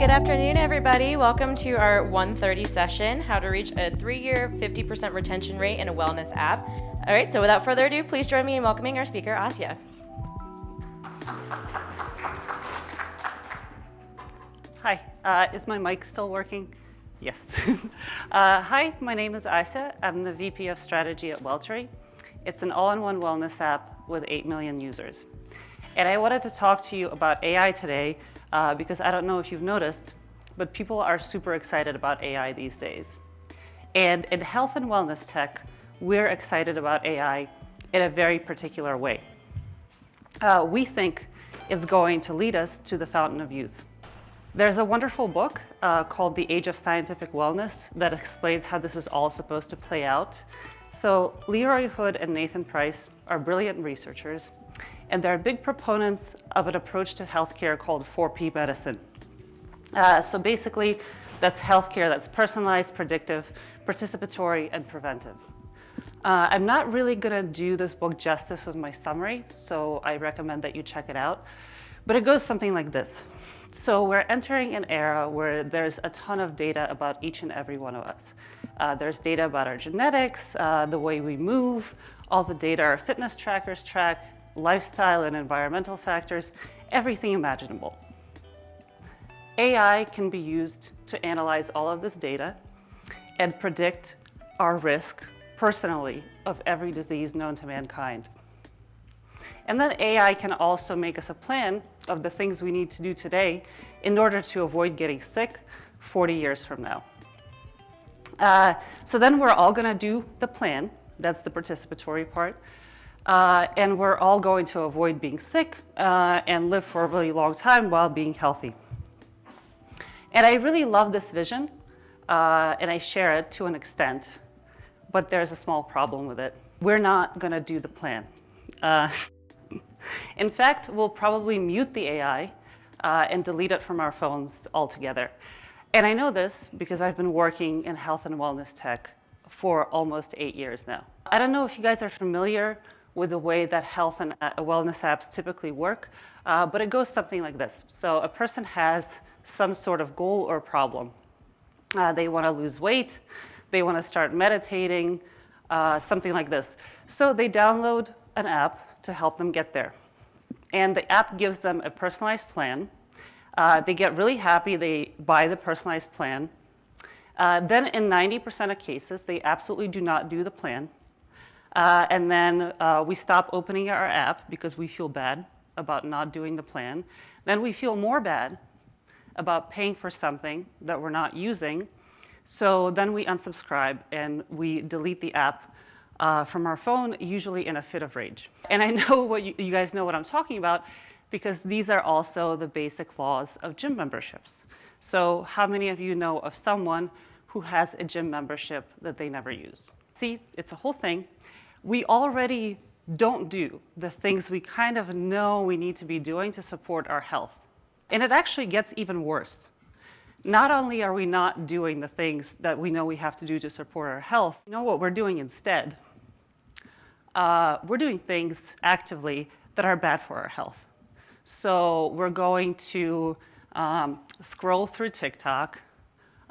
Good afternoon, everybody. Welcome to our 1:30 session, how to reach a 3-year 50% retention rate in a wellness app. All right, so without further ado, please join me in welcoming our speaker, Asya. Hi, is my mic still working? Yes. Hi, my name is Asya. I'm the VP of Strategy at Welltory. It's an all-in-one wellness app with 8 million users. And I wanted to talk to you about AI today because I don't know if you've noticed, but people are super excited about AI these days. And in health and wellness tech, we're excited about AI in a very particular way. We think it's going to lead us to the fountain of youth. There's a wonderful book called The Age of Scientific Wellness that explains how this is all supposed to play out. So Leroy Hood and Nathan Price are brilliant researchers, and they're big proponents of an approach to healthcare called 4P medicine. So basically, that's healthcare that's personalized, predictive, participatory, and preventive. I'm not really gonna do this book justice with my summary, so I recommend that you check it out. But it goes something like this. So we're entering an era where there's a ton of data about each and every one of us. There's data about our genetics, the way we move, all the data our fitness trackers track, lifestyle and environmental factors, everything imaginable. AI can be used to analyze all of this data and predict our risk personally of every disease known to mankind. And then AI can also make us a plan of the things we need to do today in order to avoid getting sick 40 years from now. So then we're all gonna do the plan, that's the participatory part, and we're all going to avoid being sick and live for a really long time while being healthy. And I really love this vision, and I share it to an extent, but there's a small problem with it. We're not gonna do the plan. In fact, we'll probably mute the AI and delete it from our phones altogether. And I know this because I've been working in health and wellness tech for almost 8 years now. I don't know if you guys are familiar with the way that health and wellness apps typically work, but it goes something like this. So a person has some sort of goal or problem. They wanna lose weight, they wanna start meditating, something like this. So they download an app to help them get there. And the app gives them a personalized plan. They get really happy, they buy the personalized plan. Then in 90% of cases, they absolutely do not do the plan. And then we stop opening our app because we feel bad about not doing the plan. Then we feel more bad about paying for something that we're not using. So then we unsubscribe and we delete the app from our phone, usually in a fit of rage. And I know what you guys know what I'm talking about because these are also the basic laws of gym memberships. So how many of you know of someone who has a gym membership that they never use? See, it's a whole thing. We already don't do the things we kind of know we need to be doing to support our health. And it actually gets even worse. Not only are we not doing the things that we know we have to do to support our health, you know what we're doing instead? We're doing things actively that are bad for our health. So we're going to scroll through TikTok.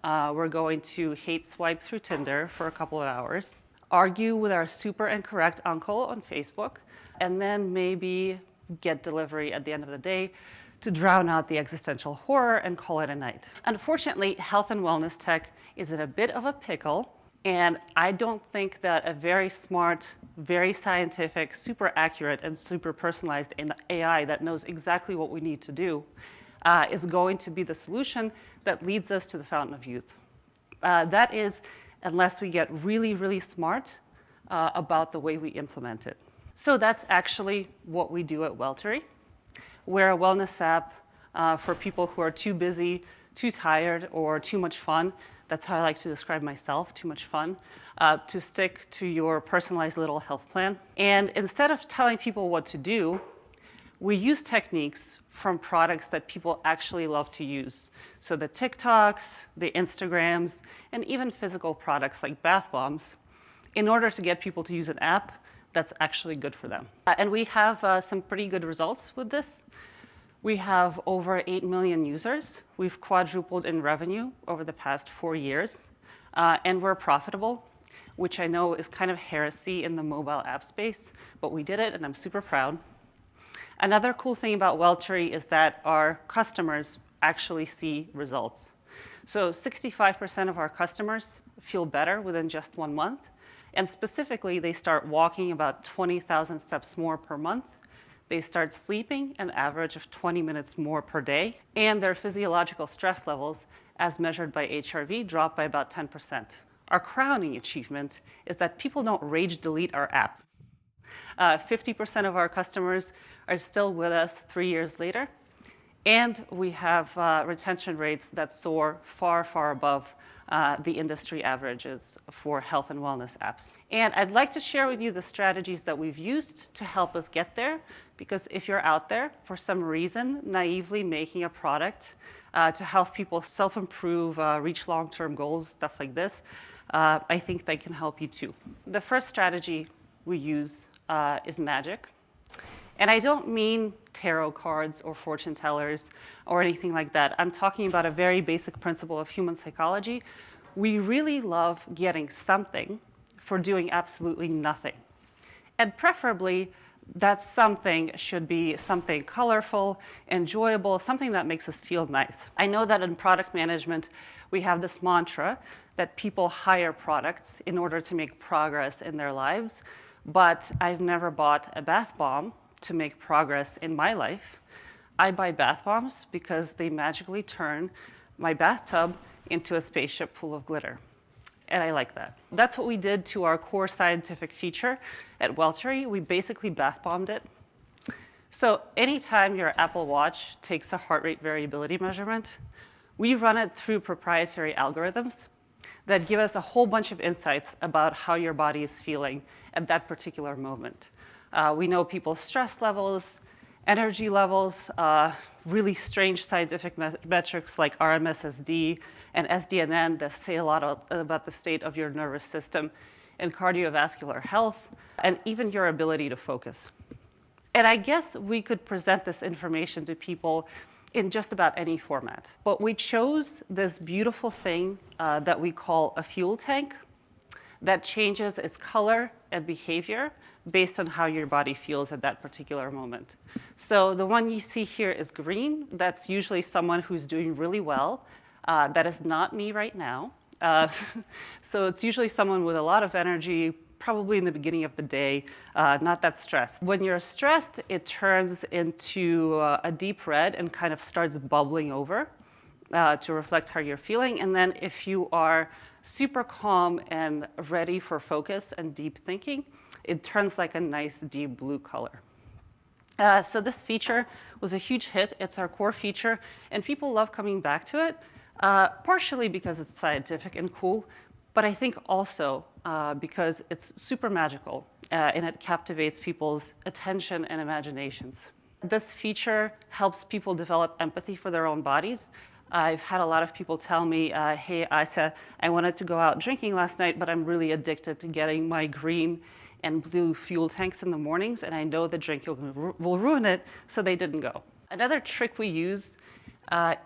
We're going to hate swipe through Tinder for a couple of hours, argue with our super incorrect uncle on Facebook, and then maybe get delivery at the end of the day to drown out the existential horror and call it a night. Unfortunately, health and wellness tech is in a bit of a pickle, and I don't think that a very smart, very scientific, super accurate, and super personalized AI that knows exactly what we need to do is going to be the solution that leads us to the fountain of youth. That is, unless we get really, really smart about the way we implement it. So that's actually what we do at Welltory. We're a wellness app for people who are too busy, too tired, or too much fun. That's how I like to describe myself, too much fun, to stick to your personalized little health plan. And instead of telling people what to do, we use techniques from products that people actually love to use. So the TikToks, the Instagrams, and even physical products like bath bombs, in order to get people to use an app that's actually good for them. And we have some pretty good results with this. We have over 8 million users. We've quadrupled in revenue over the past 4 years, and we're profitable, which I know is kind of heresy in the mobile app space, but we did it, and I'm super proud. Another cool thing about Welltory is that our customers actually see results. So 65% of our customers feel better within just 1 month, and specifically, they start walking about 20,000 steps more per month. They start sleeping an average of 20 minutes more per day, and their physiological stress levels, as measured by HRV, drop by about 10%. Our crowning achievement is that people don't rage delete our app. 50% of our customers are still with us 3 years later, and we have retention rates that soar far, far above the industry averages for health and wellness apps. And I'd like to share with you the strategies that we've used to help us get there, because if you're out there, for some reason, naively making a product to help people self-improve, reach long-term goals, stuff like this, I think they can help you too. The first strategy we use is magic. And I don't mean tarot cards or fortune tellers or anything like that. I'm talking about a very basic principle of human psychology. We really love getting something for doing absolutely nothing. And preferably, that something should be something colorful, enjoyable, something that makes us feel nice. I know that in product management, we have this mantra that people hire products in order to make progress in their lives, but I've never bought a bath bomb to make progress in my life. I buy bath bombs because they magically turn my bathtub into a spaceship full of glitter. And I like that. That's what we did to our core scientific feature at Welltory. We basically bath bombed it. So anytime your Apple Watch takes a heart rate variability measurement, we run it through proprietary algorithms that give us a whole bunch of insights about how your body is feeling at that particular moment. We know people's stress levels, energy levels, really strange scientific metrics like RMSSD and SDNN that say a lot about the state of your nervous system and cardiovascular health, and even your ability to focus. And I guess we could present this information to people in just about any format. But we chose this beautiful thing that we call a fuel tank that changes its color and behavior based on how your body feels at that particular moment. So the one you see here is green. That's usually someone who's doing really well. That is not me right now. So it's usually someone with a lot of energy, probably in the beginning of the day, not that stressed. When you're stressed, it turns into a deep red and kind of starts bubbling over to reflect how you're feeling. And then if you are super calm and ready for focus and deep thinking, it turns like a nice deep blue color. So this feature was a huge hit. It's our core feature, and people love coming back to it, partially because it's scientific and cool, but I think also because it's super magical and it captivates people's attention and imaginations. This feature helps people develop empathy for their own bodies. I've had a lot of people tell me, hey, Asa, I wanted to go out drinking last night, but I'm really addicted to getting my green and blue fuel tanks in the mornings, and I know the drink will ruin it, so they didn't go. Another trick we use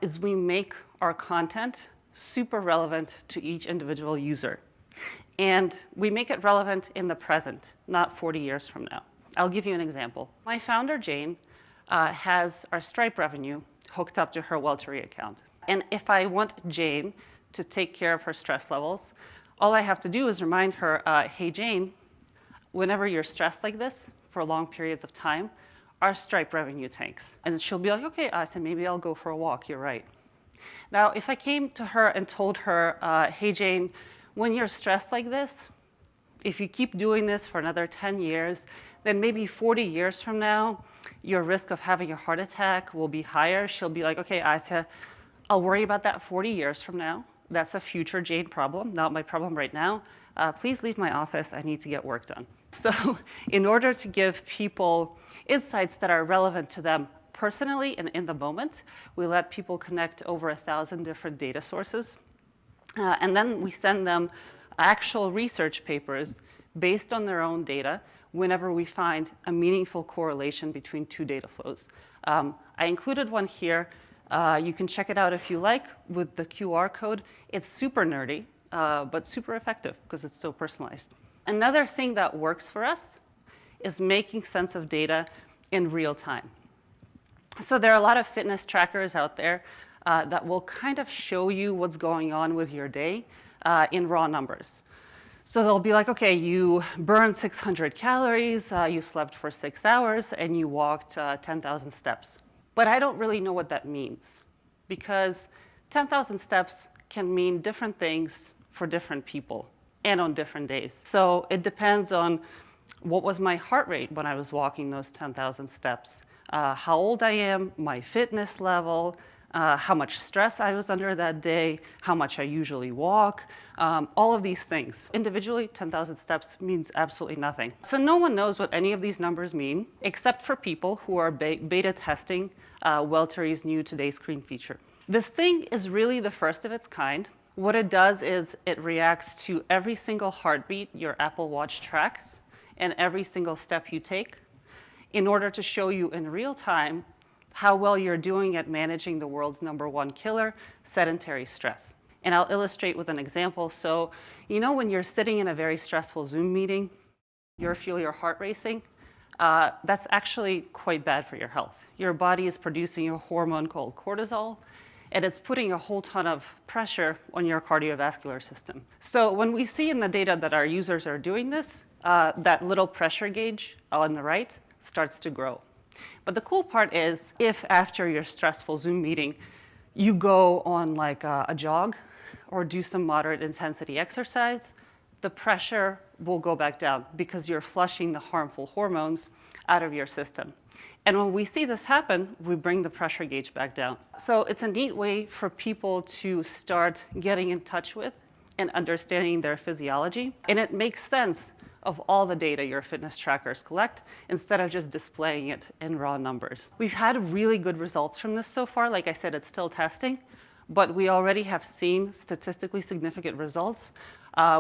is we make our content super relevant to each individual user. And we make it relevant in the present, not 40 years from now. I'll give you an example. My founder, Jane, has our Stripe revenue hooked up to her Welltory account. And if I want Jane to take care of her stress levels, all I have to do is remind her, hey, Jane, whenever you're stressed like this for long periods of time, our Stripe revenue tanks. And she'll be like, okay, Asa, maybe I'll go for a walk, you're right. Now, if I came to her and told her, hey, Jane, when you're stressed like this, if you keep doing this for another 10 years, then maybe 40 years from now, your risk of having a heart attack will be higher. She'll be like, okay, Asa, I'll worry about that 40 years from now. That's a future Jane problem, not my problem right now. Please leave my office. I need to get work done. So in order to give people insights that are relevant to them personally and in the moment, we let people connect over 1,000 different data sources. And then we send them actual research papers based on their own data whenever we find a meaningful correlation between two data flows. I included one here. You can check it out if you like with the QR code. It's super nerdy, but super effective because it's so personalized. Another thing that works for us is making sense of data in real time. So there are a lot of fitness trackers out there that will kind of show you what's going on with your day in raw numbers. So they'll be like, okay, you burned 600 calories, you slept for 6 hours, and you walked 10,000 steps. But I don't really know what that means, because 10,000 steps can mean different things for different people and on different days. So it depends on what was my heart rate when I was walking those 10,000 steps, how old I am, my fitness level, how much stress I was under that day, how much I usually walk, all of these things. Individually, 10,000 steps means absolutely nothing. So no one knows what any of these numbers mean, except for people who are beta testing Welltory's new Today Screen feature. This thing is really the first of its kind. What it does is it reacts to every single heartbeat your Apple Watch tracks and every single step you take in order to show you in real time how well you're doing at managing the world's #1 killer, sedentary stress. And I'll illustrate with an example. So, you know, when you're sitting in a very stressful Zoom meeting, you feel your heart racing, that's actually quite bad for your health. Your body is producing a hormone called cortisol, and it's putting a whole ton of pressure on your cardiovascular system. So when we see in the data that our users are doing this, that little pressure gauge on the right starts to grow. But the cool part is, if after your stressful Zoom meeting, you go on like a jog or do some moderate intensity exercise, the pressure will go back down because you're flushing the harmful hormones out of your system. And when we see this happen, we bring the pressure gauge back down. So it's a neat way for people to start getting in touch with and understanding their physiology. And it makes sense of all the data your fitness trackers collect instead of just displaying it in raw numbers. We've had really good results from this so far. Like I said, it's still testing, but we already have seen statistically significant results.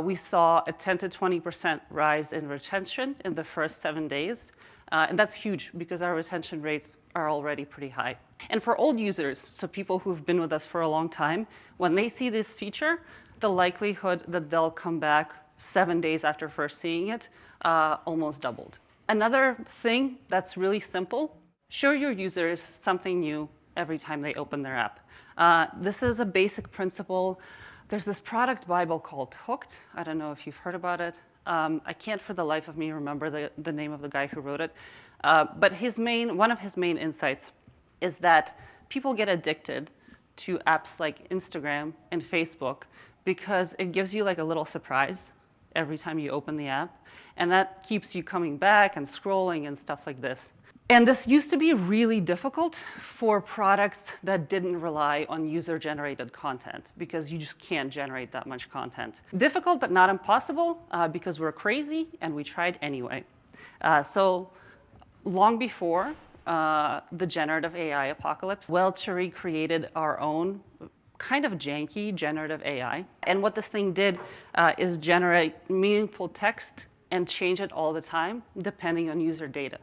We saw a 10 to 20% rise in retention in the first 7 days. And that's huge because our retention rates are already pretty high. And for old users, so people who've been with us for a long time, when they see this feature, the likelihood that they'll come back 7 days after first seeing it almost doubled. Another thing that's really simple, show your users something new every time they open their app. This is a basic principle. There's this product Bible called Hooked. I don't know if you've heard about it. I can't for the life of me remember the name of the guy who wrote it. But one of his main insights is that people get addicted to apps like Instagram and Facebook because it gives you like a little surprise every time you open the app. And that keeps you coming back and scrolling and stuff like this. And this used to be really difficult for products that didn't rely on user-generated content because you just can't generate that much content. Difficult, but not impossible because we're crazy and we tried anyway. So long before the generative AI apocalypse, Welltory created our own kind of janky generative AI. And what this thing did is generate meaningful text and change it all the time depending on user data.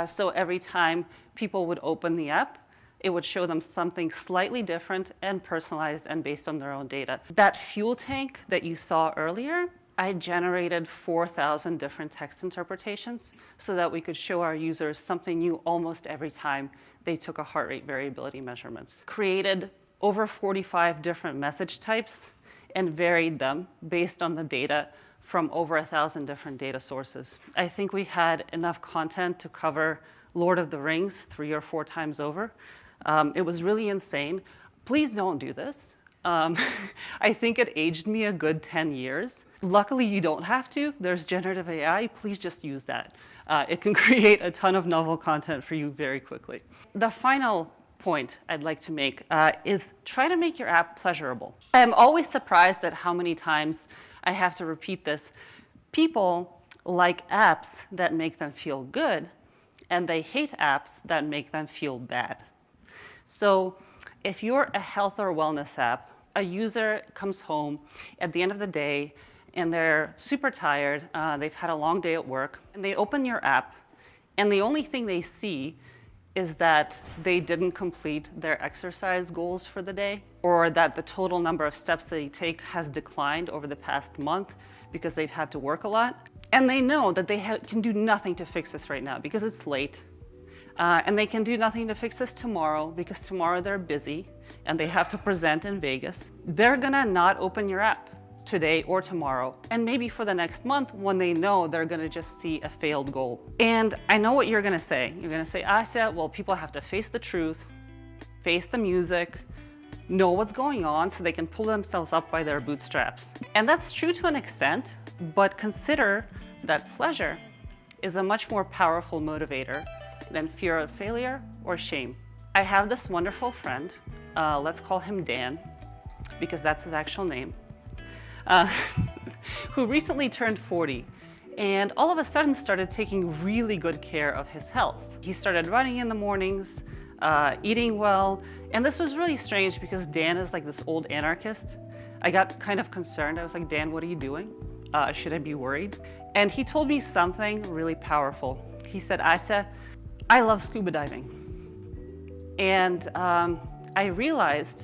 So every time people would open the app, it would show them something slightly different and personalized and based on their own data. That fuel tank that you saw earlier, I generated 4,000 different text interpretations so that we could show our users something new almost every time they took a heart rate variability measurements. Created over 45 different message types and varied them based on the data from over 1,000 different data sources. I think we had enough content to cover Lord of the Rings 3 or 4 times over. It was really insane. Please don't do this. I think it aged me a good 10 years. Luckily, you don't have to. There's generative AI. Please just use that. It can create a ton of novel content for you very quickly. The final point I'd like to make is try to make your app pleasurable. I'm always surprised at how many times I have to repeat this. People like apps that make them feel good, and they hate apps that make them feel bad. So if you're a health or wellness app, a user comes home at the end of the day, and they're super tired, they've had a long day at work, and they open your app, and the only thing they see is that they didn't complete their exercise goals for the day, or that the total number of steps they take has declined over the past month because they've had to work a lot. And they know that they can do nothing to fix this right now because it's late. And they can do nothing to fix this tomorrow because tomorrow they're busy and they have to present in Vegas. They're gonna not open your app today or tomorrow, and maybe for the next month when they know they're gonna just see a failed goal. And I know what you're gonna say. You're gonna say, Asya, well, people have to face the truth, face the music, know what's going on so they can pull themselves up by their bootstraps. And that's true to an extent, but consider that pleasure is a much more powerful motivator than fear of failure or shame. I have this wonderful friend, let's call him Dan, because that's his actual name, who recently turned 40 and all of a sudden started taking really good care of his health. He started running in the mornings, eating well, and this was really strange because Dan is like this old anarchist. I got kind of concerned. I was like, Dan, what are you doing? Should I be worried? And he told me something really powerful. He said, Asya, I love scuba diving. And I realized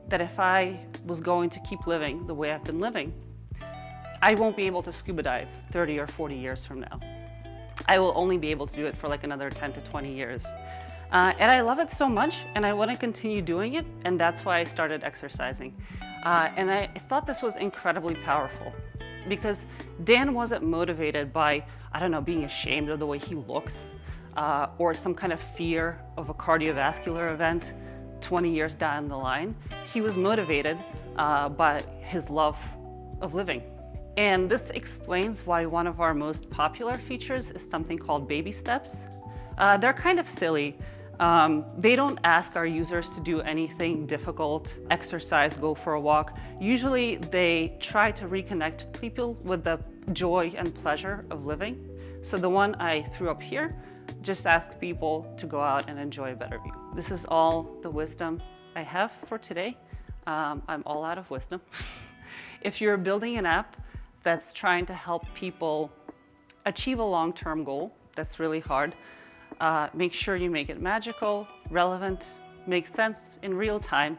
that if I was going to keep living the way I've been living, I won't be able to scuba dive 30 or 40 years from now. I will only be able to do it for like another 10 to 20 years. And I love it so much, and I want to continue doing it, and that's why I started exercising. And I thought this was incredibly powerful because Dan wasn't motivated by, I don't know, being ashamed of the way he looks, or some kind of fear of a cardiovascular event 20 years down the line. He was motivated by his love of living. And this explains why one of our most popular features is something called baby steps. They're kind of silly. They don't ask our users to do anything difficult, exercise, go for a walk. Usually they try to reconnect people with the joy and pleasure of living. So the one I threw up here just ask people to go out and enjoy a better view. This is all the wisdom I have for today. I'm all out of wisdom. If you're building an app that's trying to help people achieve a long-term goal that's really hard, make sure you make it magical, relevant, make sense in real time,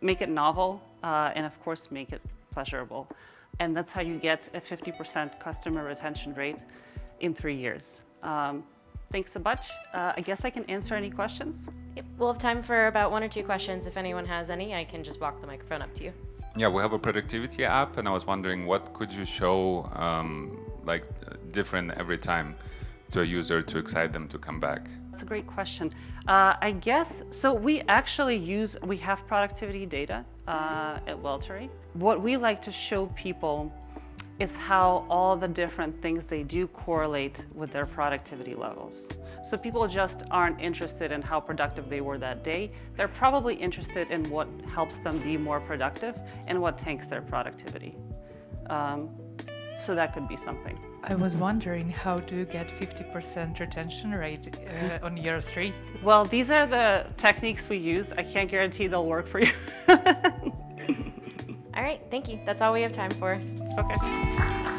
make it novel, and of course make it pleasurable. And that's how you get a 50% customer retention rate in 3 years. Thanks so much. I guess I can answer any questions. Yep. We'll have time for about 1 or 2 questions. If anyone has any, I can just walk the microphone up to you. Yeah, we have a productivity app, and I was wondering what could you show like different every time to a user to excite them to come back? That's a great question. I guess, so we have productivity data at Weltery. What we like to show people is how all the different things they do correlate with their productivity levels. So people just aren't interested in how productive they were that day. They're probably interested in what helps them be more productive and what tanks their productivity. So that could be something. I was wondering, how do you get 50% retention rate on year 3? Well, these are the techniques we use. I can't guarantee they'll work for you. All right, thank you. That's all we have time for. Okay.